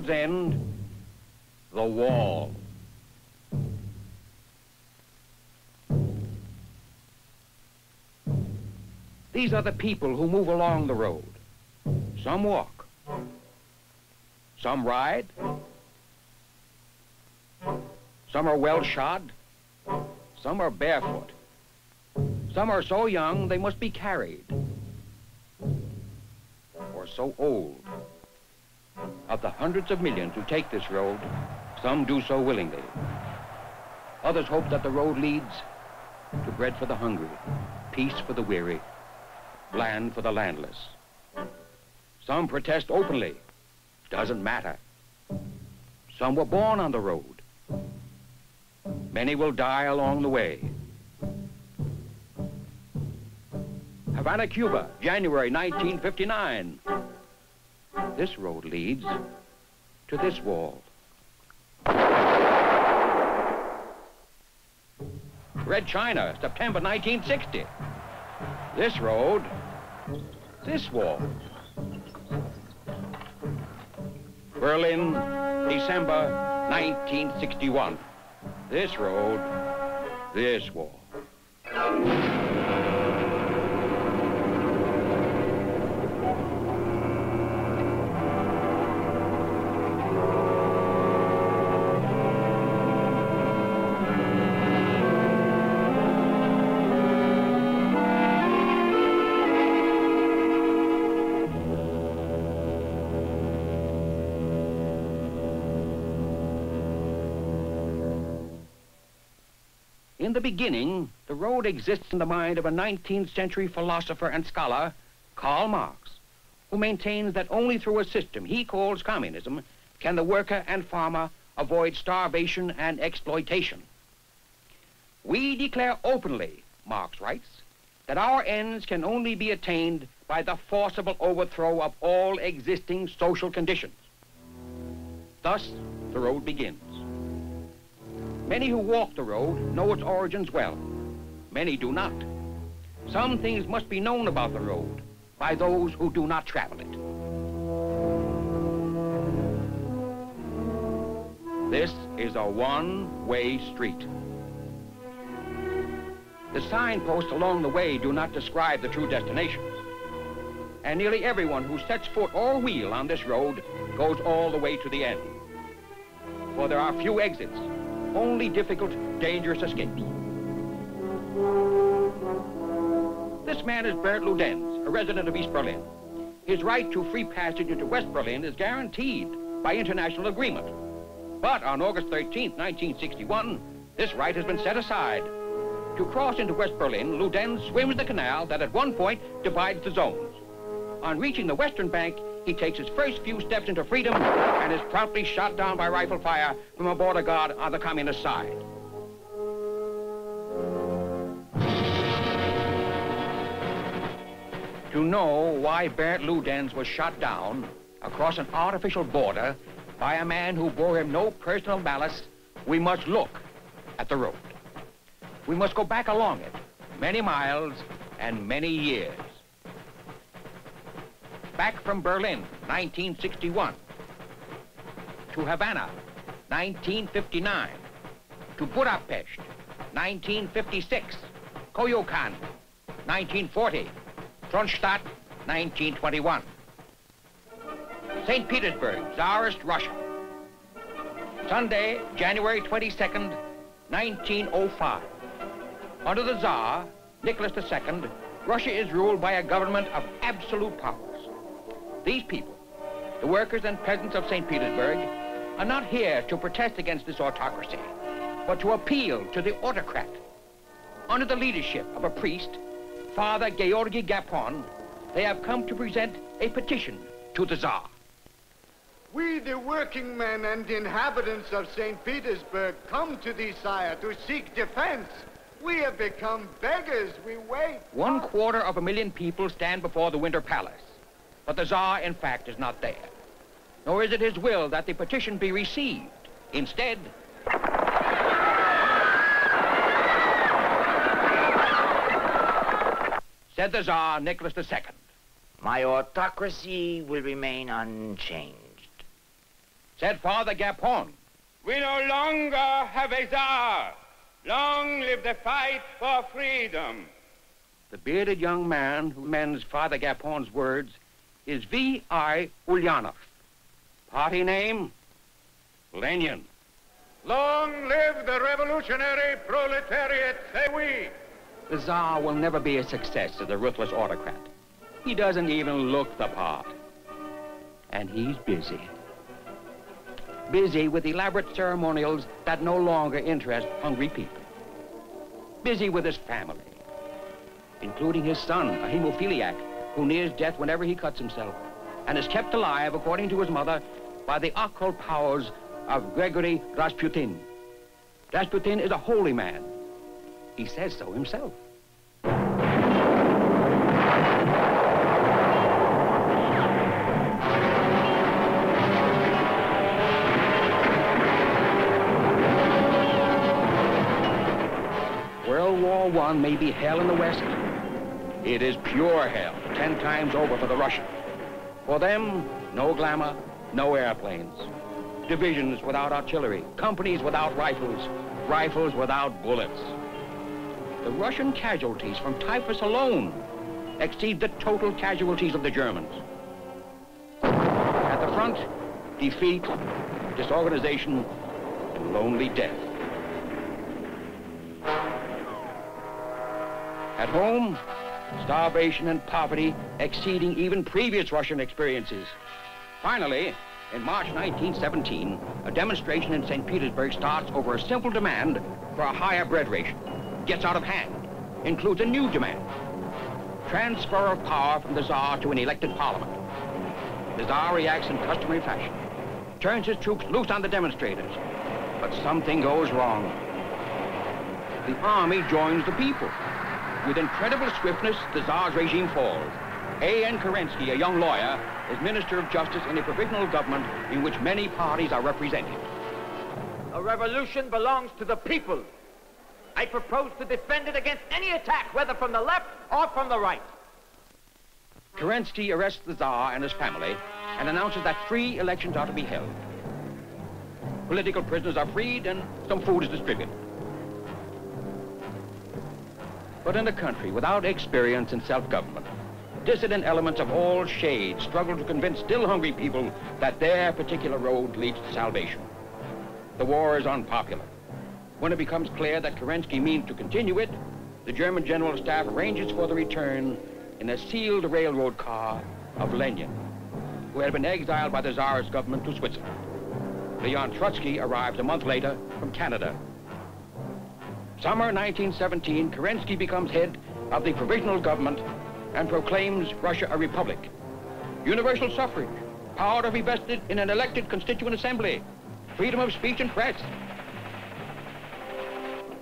road's end, the wall. These are the people who move along the road. Some walk. Some ride. Some are well shod. Some are barefoot. Some are so young they must be carried. Or so old. Of the hundreds of millions who take this road, some do so willingly. Others hope that the road leads to bread for the hungry, peace for the weary, land for the landless. Some protest openly. Doesn't matter. Some were born on the road. Many will die along the way. Havana, Cuba, January 1959. This road leads to this wall. Red China, September 1960. This road, this wall. Berlin, December 1961. This road, this wall. In the beginning, the road exists in the mind of a 19th century philosopher and scholar, Karl Marx, who maintains that only through a system he calls communism can the worker and farmer avoid starvation and exploitation. We declare openly, Marx writes, that our ends can only be attained by the forcible overthrow of all existing social conditions. Thus, the road begins. Many who walk the road know its origins well. Many do not. Some things must be known about the road by those who do not travel it. This is a one-way street. The signposts along the way do not describe the true destinations. And nearly everyone who sets foot or wheel on this road goes all the way to the end. For there are few exits, only difficult, dangerous escapes. This man is Bert Ludenz, a resident of East Berlin. His right to free passage into West Berlin is guaranteed by international agreement. But on August 13th, 1961, this right has been set aside. To cross into West Berlin, Ludenz swims the canal that at one point divides the zones. On reaching the western bank, he takes his first few steps into freedom and is promptly shot down by rifle fire from a border guard on the communist side. To know why Bert Ludenz was shot down across an artificial border by a man who bore him no personal malice, we must look at the road. We must go back along it, many miles and many years. Back from Berlin, 1961, to Havana, 1959, to Budapest, 1956, Koyokan, 1940, Kronstadt, 1921. St. Petersburg, Tsarist Russia. Sunday, January 22nd, 1905. Under the Tsar, Nicholas II, Russia is ruled by a government of absolute powers. These people, the workers and peasants of St. Petersburg, are not here to protest against this autocracy, but to appeal to the autocrat. Under the leadership of a priest, Father Georgy Gapon, they have come to present a petition to the Tsar. We, the working men and inhabitants of St. Petersburg, come to thee, sire, to seek defense. We have become beggars. We wait. 250,000 people stand before the Winter Palace. But the Tsar, in fact, is not there. Nor is it his will that the petition be received. Instead, said the Tsar Nicholas II, my autocracy will remain unchanged. said Father Gapon. We no longer have a Tsar. Long live the fight for freedom. The bearded young man who mends Father Gapon's words is V.I. Ulyanov. Party name, Lenin. Long live the revolutionary proletariat, say we. The Tsar will never be a success as a ruthless autocrat. He doesn't even look the part. And he's busy. Busy with elaborate ceremonials that no longer interest hungry people. Busy with his family, including his son, a hemophiliac, who nears death whenever he cuts himself, and is kept alive, according to his mother, by the occult powers of Gregory Rasputin. Rasputin is a holy man. He says so himself. World War I may be hell in the West. It is pure hell, 10 times over for the Russians. For them, no glamour, no airplanes. Divisions without artillery, companies without rifles, rifles without bullets. The Russian casualties from typhus alone exceed the total casualties of the Germans. At the front, defeat, disorganization, and lonely death. At home, starvation and poverty exceeding even previous Russian experiences. Finally, in March 1917, a demonstration in St. Petersburg starts over a simple demand for a higher bread ration. Gets out of hand, includes a new demand. Transfer of power from the Tsar to an elected parliament. The Tsar reacts in customary fashion, turns his troops loose on the demonstrators. But something goes wrong. The army joins the people. With incredible swiftness, the Tsar's regime falls. A.N. Kerensky, a young lawyer, is Minister of Justice in a provisional government in which many parties are represented. A revolution belongs to the people. I propose to defend it against any attack, whether from the left or from the right. Kerensky arrests the Tsar and his family and announces that free elections are to be held. Political prisoners are freed and some food is distributed. But in a country without experience in self-government, dissident elements of all shades struggle to convince still hungry people that their particular road leads to salvation. The war is unpopular. When it becomes clear that Kerensky means to continue it, the German General Staff arranges for the return in a sealed railroad car of Lenin, who had been exiled by the Tsarist government to Switzerland. Leon Trotsky arrives a month later from Canada. Summer 1917, Kerensky becomes head of the provisional government and proclaims Russia a republic. Universal suffrage, power to be vested in an elected constituent assembly, freedom of speech and press,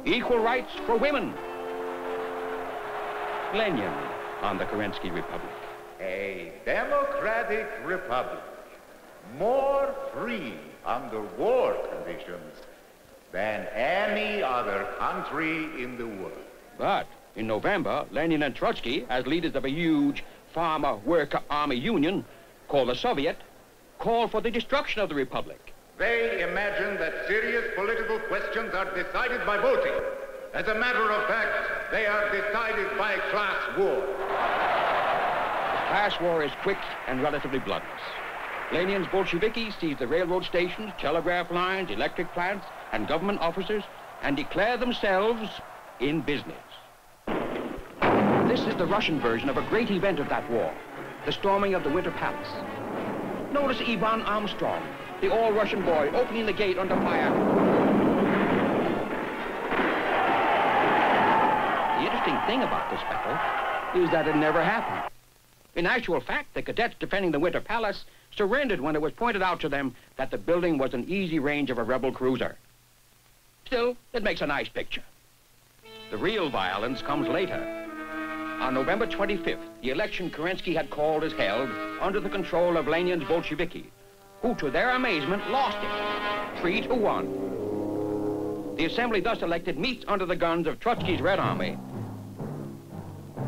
equal rights for women. Lenin on the Kerensky Republic. A democratic republic, more free under war conditions than any other country in the world. But in November, Lenin and Trotsky, as leaders of a huge farmer worker army union called the Soviet, called for the destruction of the republic. They imagine that serious political questions are decided by voting. As a matter of fact, they are decided by class war. The class war is quick and relatively bloodless. Lenin's Bolsheviki seize the railroad stations, telegraph lines, electric plants, and government officers and declare themselves in business. This is the Russian version of a great event of that war, the storming of the Winter Palace. Notice Ivan Armstrong, the all-Russian boy, opening the gate under fire. The interesting thing about this battle is that it never happened. In actual fact, the cadets defending the Winter Palace surrendered when it was pointed out to them that the building was in easy range of a rebel cruiser. Still, it makes a nice picture. The real violence comes later. On November 25th, the election Kerensky had called is held under the control of Lenin's Bolsheviki, who, to their amazement, lost it, 3-1. The assembly thus elected meets under the guns of Trotsky's Red Army,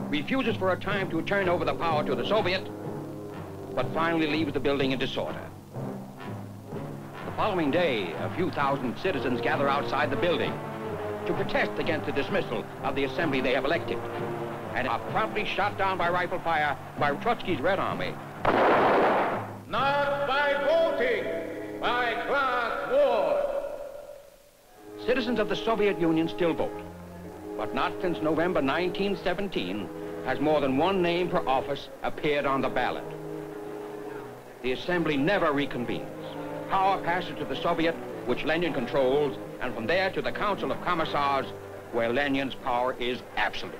refuses for a time to turn over the power to the Soviet, but finally leaves the building in disorder. The The following day, a few thousand citizens gather outside the building to protest against the dismissal of the assembly they have elected, and are promptly shot down by rifle fire by Trotsky's Red Army. Not by voting, by class war. Citizens of the Soviet Union still vote, but not since November 1917 has more than one name per office appeared on the ballot. The assembly never reconvenes. Power passes to the Soviet, which Lenin controls, and from there to the Council of Commissars, where Lenin's power is absolute.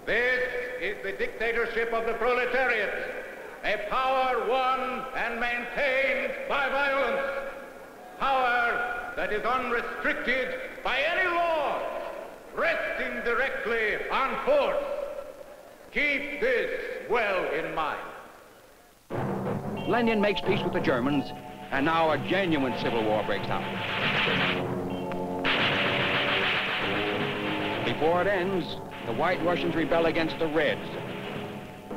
This is the dictatorship of the proletariat, a power won and maintained by violence, power that is unrestricted by any law, resting directly on force. Keep this well in mind. Lenin makes peace with the Germans, and now a genuine civil war breaks out. Before it ends, the White Russians rebel against the Reds.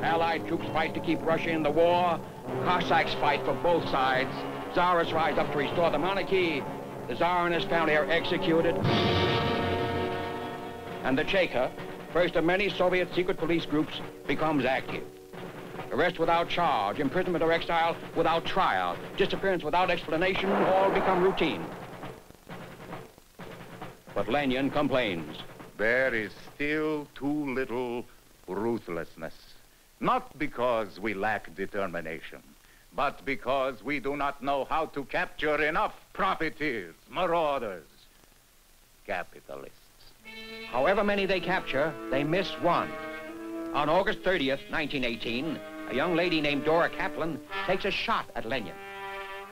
Allied troops fight to keep Russia in the war. Cossacks fight for both sides. Tsarists rise up to restore the monarchy. The Tsar and his family are executed. And the Cheka, first of many Soviet secret police groups, becomes active. Arrest without charge, imprisonment or exile without trial, disappearance without explanation, all become routine. But Lenin complains. There is still too little ruthlessness. Not because we lack determination, but because we do not know how to capture enough profiteers, marauders, capitalists. However many they capture, they miss one. On August 30th, 1918, a young lady named Dora Kaplan takes a shot at Lenin.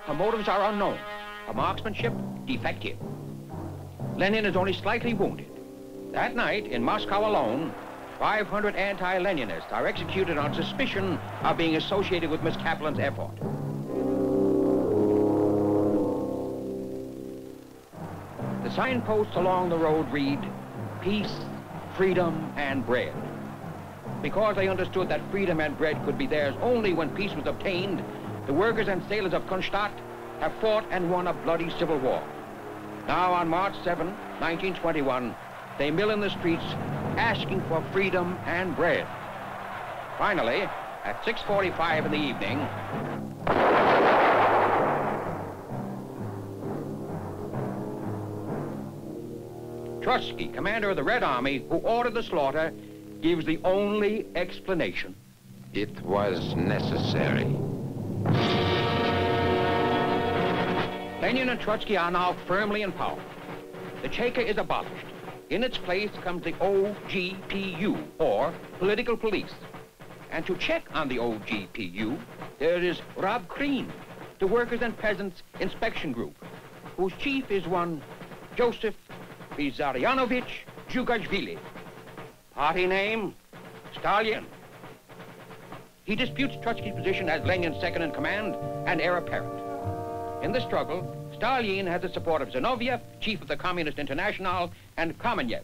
Her motives are unknown. Her marksmanship, defective. Lenin is only slightly wounded. That night, in Moscow alone, 500 anti-Leninists are executed on suspicion of being associated with Miss Kaplan's effort. The signposts along the road read, "Peace, freedom, and bread." Because they understood that freedom and bread could be theirs only when peace was obtained, the workers and sailors of Kronstadt have fought and won a bloody civil war. Now on March 7, 1921, they mill in the streets asking for freedom and bread. Finally, at 6:45 in the evening, Trotsky, commander of the Red Army, who ordered the slaughter, gives the only explanation. It was necessary. Lenin and Trotsky are now firmly in power. The Cheka is abolished. In its place comes the OGPU, or Political Police. And to check on the OGPU, there is Rob Kreen, the Workers and Peasants Inspection Group, whose chief is one Joseph Vissarionovich Zhukashvili. Party name, Stalin. He disputes Trotsky's position as Lenin's second in command and heir apparent. In the struggle, Stalin has the support of Zinoviev, chief of the Communist International, and Kamenev,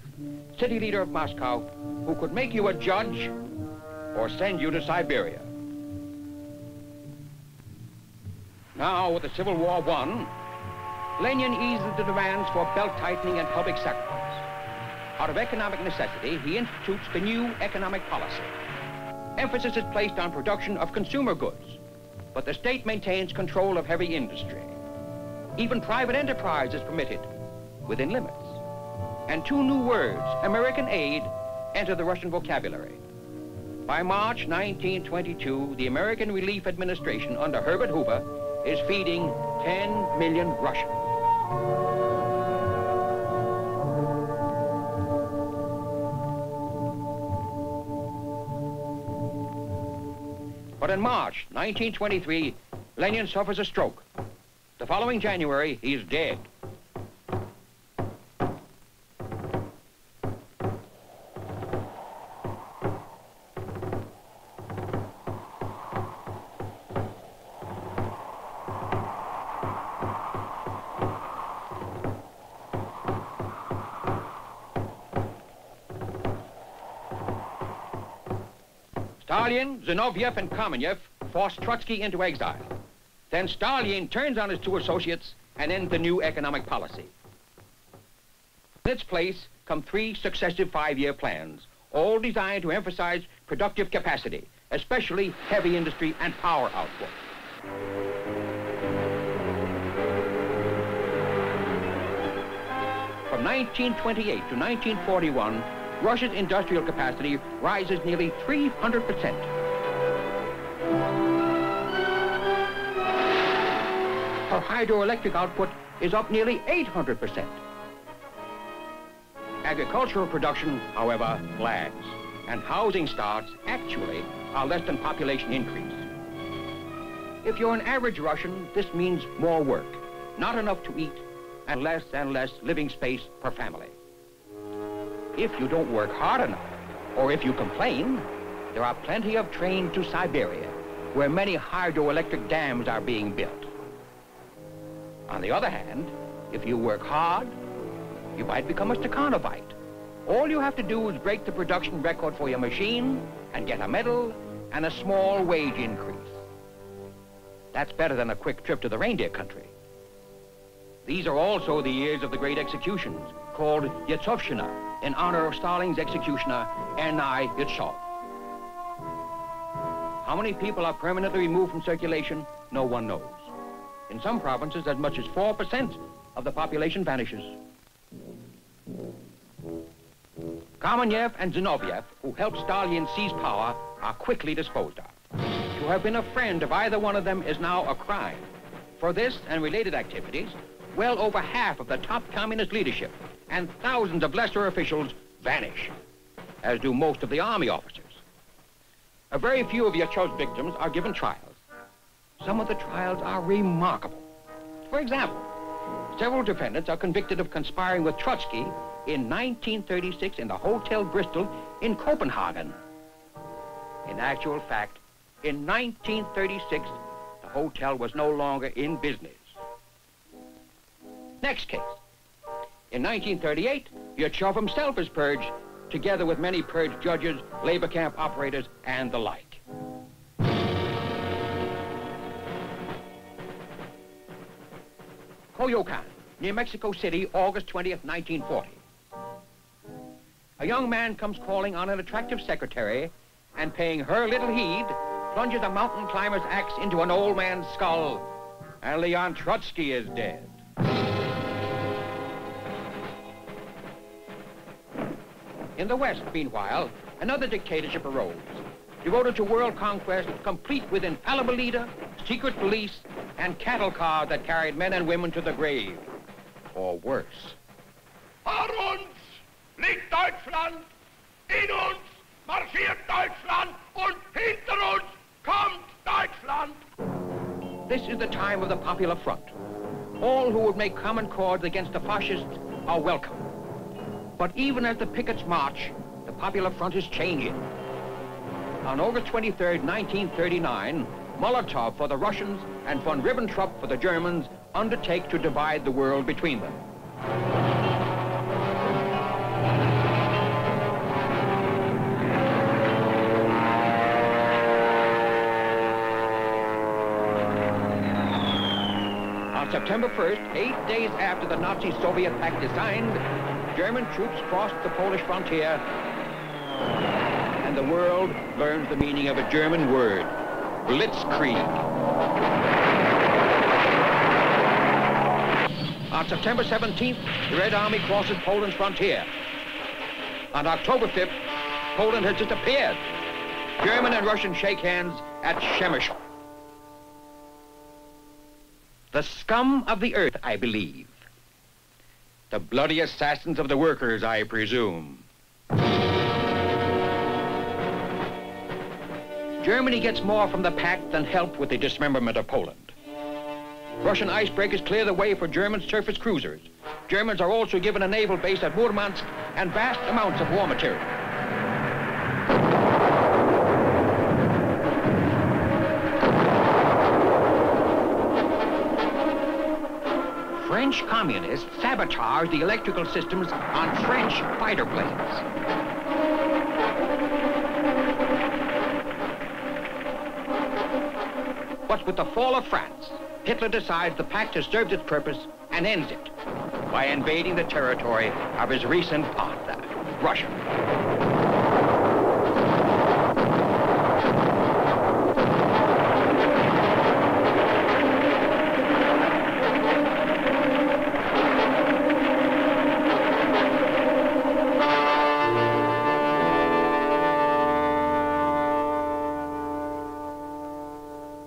city leader of Moscow, who could make you a judge or send you to Siberia. Now, with the Civil War won, Lenin eases the demands for belt-tightening and public sacrifice. Out of economic necessity, he institutes the new economic policy. Emphasis is placed on production of consumer goods, but the state maintains control of heavy industry. Even private enterprise is permitted, within limits. And two new words, American aid, enter the Russian vocabulary. By March 1922, the American Relief Administration under Herbert Hoover is feeding 10 million Russians. But in March 1923, Lenin suffers a stroke. The following January, he is dead. Stalin, Zinoviev, and Kamenev forced Trotsky into exile. Then Stalin turns on his two associates and ends the new economic policy. In its place come three successive 5-year plans, all designed to emphasize productive capacity, especially heavy industry and power output. From 1928 to 1941, Russia's industrial capacity rises nearly 300%. Her hydroelectric output is up nearly 800%. Agricultural production, however, lags, and housing starts actually are less than population increase. If you're an average Russian, this means more work, not enough to eat, and less living space per family. If you don't work hard enough, or if you complain, there are plenty of trains to Siberia, where many hydroelectric dams are being built. On the other hand, if you work hard, you might become a Stakhanovite. All you have to do is break the production record for your machine and get a medal and a small wage increase. That's better than a quick trip to the reindeer country. These are also the years of the great executions, called Yezhovshchina, in honor of Stalin's executioner, N.I. Yezhov. How many people are permanently removed from circulation? No one knows. In some provinces, as much as 4% of the population vanishes. Kamenev and Zinoviev, who helped Stalin seize power, are quickly disposed of. To have been a friend of either one of them is now a crime. For this and related activities, well over half of the top communist leadership and thousands of lesser officials vanish, as do most of the army officers. A very few of Yezhov's victims are given trials. Some of the trials are remarkable. For example, several defendants are convicted of conspiring with Trotsky in 1936 in the Hotel Bristol in Copenhagen. In actual fact, in 1936, the hotel was no longer in business. Next case. In 1938, Yezhov himself is purged, together with many purged judges, labor camp operators, and the like. Coyoacan, near Mexico City, August 20th, 1940. A young man comes calling on an attractive secretary and, paying her little heed, plunges a mountain climber's axe into an old man's skull, and Leon Trotsky is dead. In the West, meanwhile, another dictatorship arose, devoted to world conquest, complete with infallible leader, secret police, and cattle cars that carried men and women to the grave, or worse. Vor uns liegt Deutschland, in uns marschiert Deutschland, und hinter uns kommt Deutschland. This is the time of the Popular Front. All who would make common cause against the fascists are welcome. But even as the pickets march, the Popular Front is changing. On August 23rd, 1939, Molotov for the Russians and von Ribbentrop for the Germans undertake to divide the world between them. On September 1st, 8 days after the Nazi-Soviet pact is signed, German troops crossed the Polish frontier, and the world learns the meaning of a German word, Blitzkrieg. On September 17th, the Red Army crosses Poland's frontier. On October 5th, Poland has disappeared. German and Russian shake hands at Przemysl. The scum of the earth, I believe. The bloody assassins of the workers, I presume. Germany gets more from the pact than help with the dismemberment of Poland. Russian icebreakers clear the way for German surface cruisers. Germans are also given a naval base at Murmansk and vast amounts of war material. French communists sabotage the electrical systems on French fighter planes. But with the fall of France, Hitler decides the pact has served its purpose and ends it by invading the territory of his recent partner, Russia.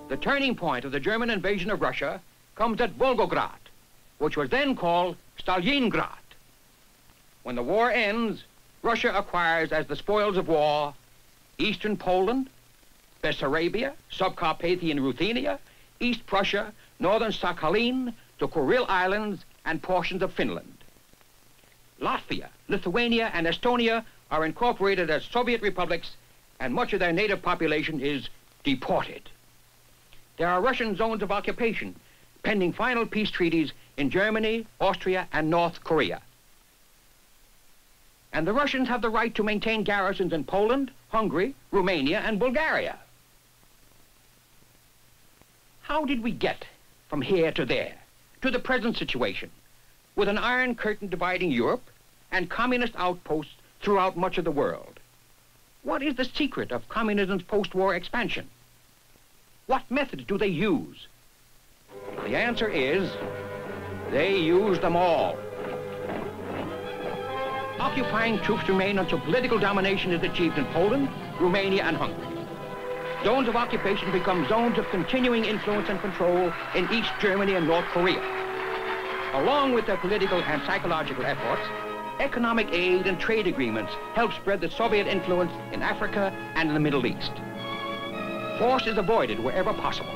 The turning point of the German invasion of Russia comes at Volgograd, which was then called Stalingrad. When the war ends, Russia acquires as the spoils of war eastern Poland, Bessarabia, Subcarpathian Ruthenia, East Prussia, northern Sakhalin, the Kuril Islands, and portions of Finland. Latvia, Lithuania, and Estonia are incorporated as Soviet republics, and much of their native population is deported. There are Russian zones of occupation, pending final peace treaties in Germany, Austria, and North Korea. And the Russians have the right to maintain garrisons in Poland, Hungary, Romania, and Bulgaria. How did we get from here to there, to the present situation, with an iron curtain dividing Europe and communist outposts throughout much of the world? What is the secret of communism's post-war expansion? What methods do they use? The answer is, they use them all. Occupying troops remain until political domination is achieved in Poland, Romania, and Hungary. Zones of occupation become zones of continuing influence and control in East Germany and North Korea. Along with their political and psychological efforts, economic aid and trade agreements help spread the Soviet influence in Africa and in the Middle East. Force is avoided wherever possible.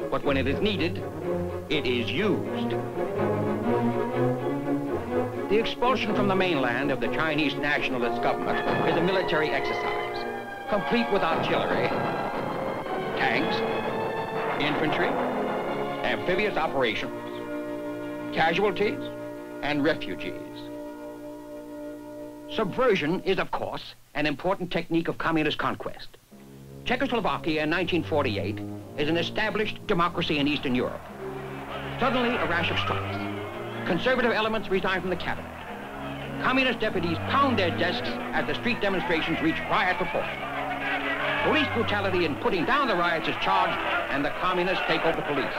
But when it is needed, it is used. The expulsion from the mainland of the Chinese nationalist government is a military exercise, complete with artillery, tanks, infantry, amphibious operations, casualties, and refugees. Subversion is, of course, an important technique of communist conquest. Czechoslovakia in 1948 is an established democracy in Eastern Europe. Suddenly, a rash of strikes. Conservative elements resign from the cabinet. Communist deputies pound their desks as the street demonstrations reach riot proportion. Police brutality in putting down the riots is charged, and the communists take over the police.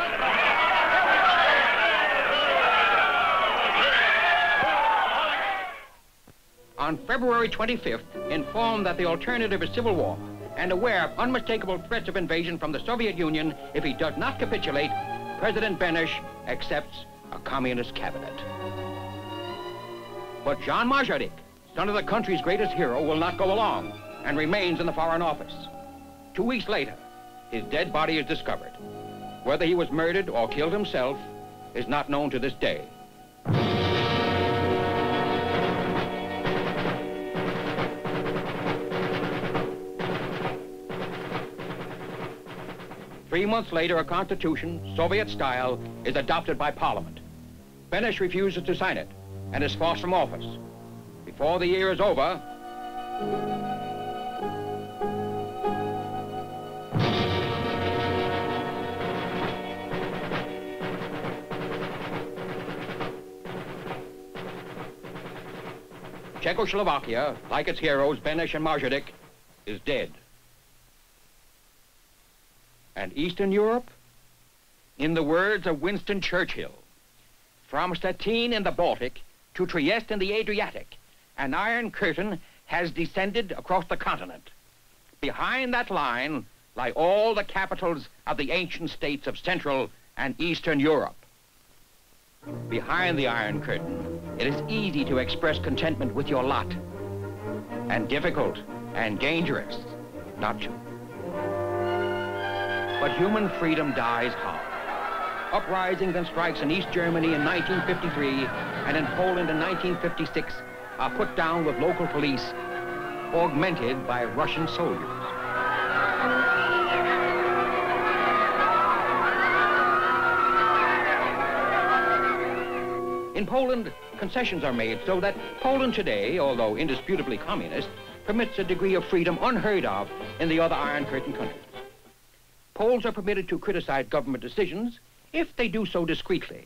On February 25th, informed that the alternative is civil war, and aware of unmistakable threats of invasion from the Soviet Union if he does not capitulate, President Benesch accepts a communist cabinet. But Jean Majardik, son of the country's greatest hero, will not go along and remains in the Foreign Office. 2 weeks later, his dead body is discovered. Whether he was murdered or killed himself is not known to this day. 3 months later, a constitution, Soviet style, is adopted by Parliament. Benesch refuses to sign it and is forced from office. Before the year is over, Czechoslovakia, like its heroes, Benesch and Majardik, is dead. And Eastern Europe, in the words of Winston Churchill, from Stettin in the Baltic to Trieste in the Adriatic, an iron curtain has descended across the continent. Behind that line lie all the capitals of the ancient states of Central and Eastern Europe. Behind the Iron Curtain, it is easy to express contentment with your lot, and difficult and dangerous not to. But human freedom dies hard. Uprisings and strikes in East Germany in 1953 and in Poland in 1956 are put down with local police, augmented by Russian soldiers. In Poland, concessions are made so that Poland today, although indisputably communist, permits a degree of freedom unheard of in the other Iron Curtain countries. Poles are permitted to criticize government decisions if they do so discreetly.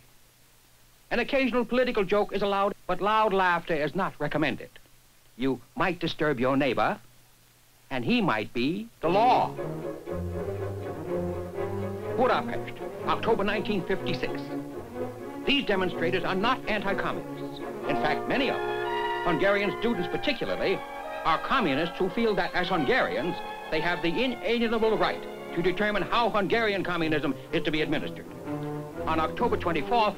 An occasional political joke is allowed, but loud laughter is not recommended. You might disturb your neighbor, and he might be the law. Budapest, October 1956. These demonstrators are not anti-communists. In fact, many of them, Hungarian students particularly, are communists who feel that as Hungarians, they have the inalienable right to determine how Hungarian communism is to be administered. On October 24th,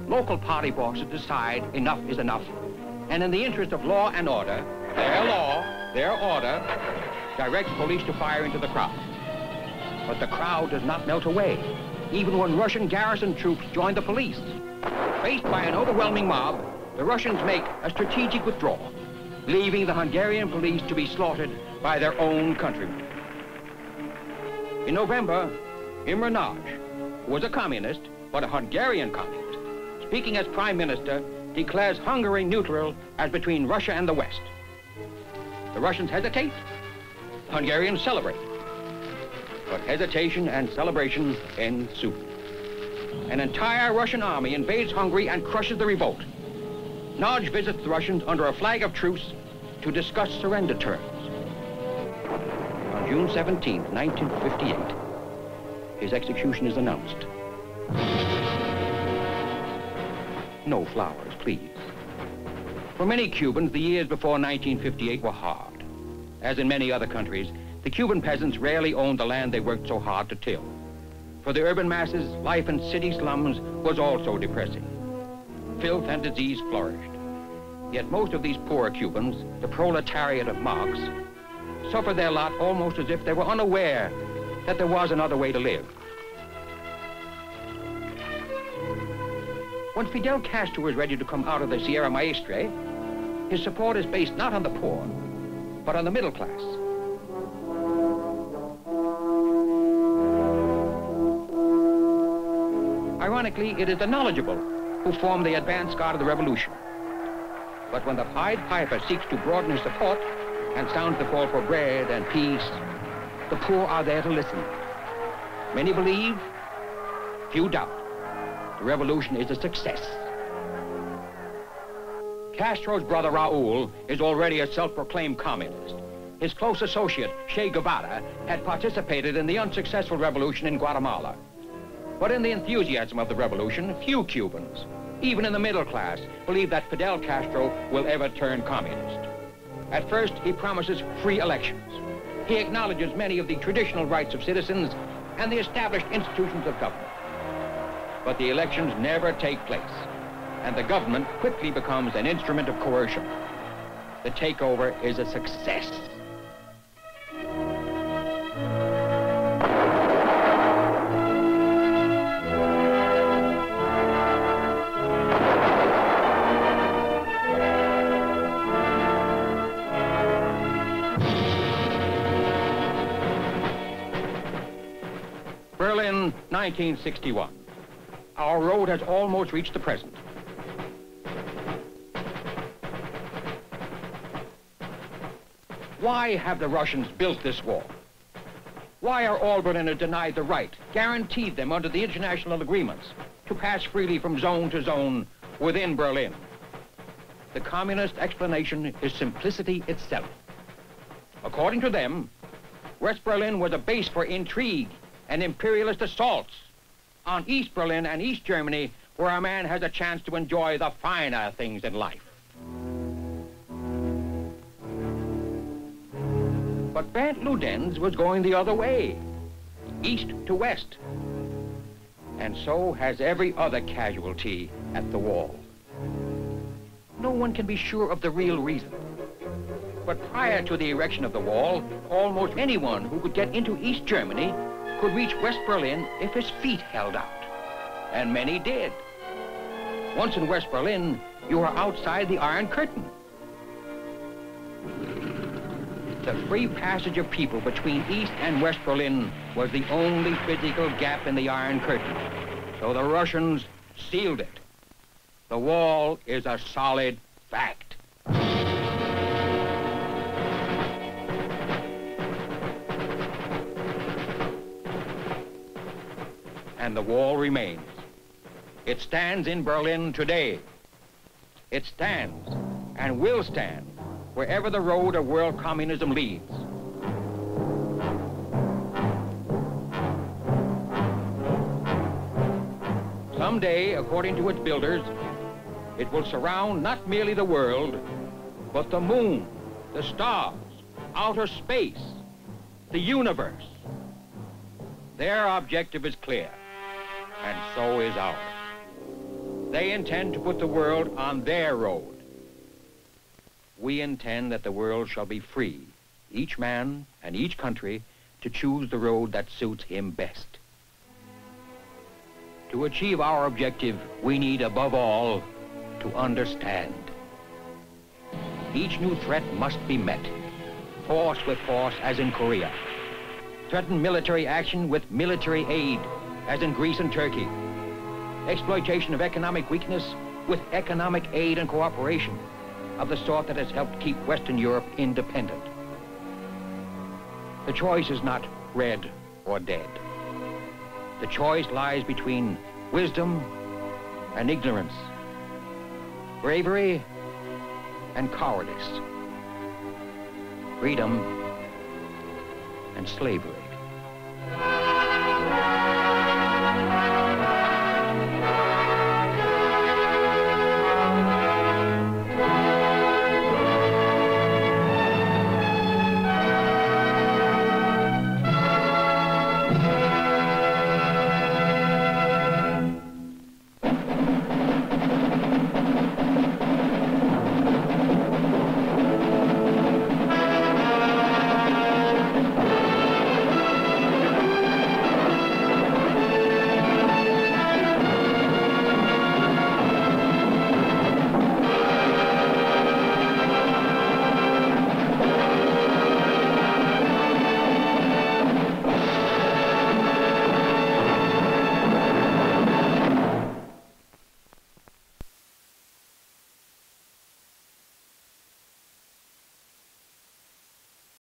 local party bosses decide enough is enough, and in the interest of law and order, their law, their order, directs police to fire into the crowd. But the crowd does not melt away, even when Russian garrison troops join the police. Faced by an overwhelming mob, the Russians make a strategic withdrawal, leaving the Hungarian police to be slaughtered by their own countrymen. In November, Imre Nagy, who was a communist, but a Hungarian communist, speaking as prime minister, declares Hungary neutral as between Russia and the West. The Russians hesitate, the Hungarians celebrate. But hesitation and celebration end soon. An entire Russian army invades Hungary and crushes the revolt. Nagy visits the Russians under a flag of truce to discuss surrender terms. On June 17, 1958, his execution is announced. No flowers, please. For many Cubans, the years before 1958 were hard. As in many other countries, the Cuban peasants rarely owned the land they worked so hard to till. For the urban masses, life in city slums was also depressing. Filth and disease flourished. Yet most of these poorer Cubans, the proletariat of Marx, suffered their lot almost as if they were unaware that there was another way to live. When Fidel Castro was ready to come out of the Sierra Maestre, his support is based not on the poor, but on the middle class. Ironically, it is the knowledgeable who form the advance guard of the revolution. But when the Pied Piper seeks to broaden his support and sounds the call for bread and peace, the poor are there to listen. Many believe, few doubt. The revolution is a success. Castro's brother Raul is already a self-proclaimed communist. His close associate, Che Guevara, had participated in the unsuccessful revolution in Guatemala. But in the enthusiasm of the revolution, few Cubans, even in the middle class, believe that Fidel Castro will ever turn communist. At first, he promises free elections. He acknowledges many of the traditional rights of citizens and the established institutions of government. But the elections never take place, and the government quickly becomes an instrument of coercion. The takeover is a success. Berlin, 1961. Our road has almost reached the present. Why have the Russians built this wall? Why are all Berliners denied the right, guaranteed them under the international agreements, to pass freely from zone to zone within Berlin? The communist explanation is simplicity itself. According to them, West Berlin was a base for intrigue and imperialist assaults on East Berlin and East Germany, where a man has a chance to enjoy the finer things in life. But Bent Ludens was going the other way, east to west. And so has every other casualty at the wall. No one can be sure of the real reason. But prior to the erection of the wall, almost anyone who could get into East Germany could reach West Berlin if his feet held out. And many did. Once in West Berlin, you are outside the Iron Curtain. The free passage of people between East and West Berlin was the only physical gap in the Iron Curtain. So the Russians sealed it. The wall is a solid fact. and the wall remains. It stands in Berlin today. It stands and will stand wherever the road of world communism leads. Someday, according to its builders, it will surround not merely the world, but the moon, the stars, outer space, the universe. Their objective is clear, and so is ours. They intend to put the world on their road. We intend that the world shall be free, each man and each country to choose the road that suits him best. To achieve our objective, we need, above all, to understand. Each new threat must be met, force with force, as in Korea. Threaten military action with military aid, as in Greece and Turkey. Exploitation of economic weakness with economic aid and cooperation of the sort that has helped keep Western Europe independent. The choice is not red or dead. The choice lies between wisdom and ignorance, bravery and cowardice, freedom and slavery.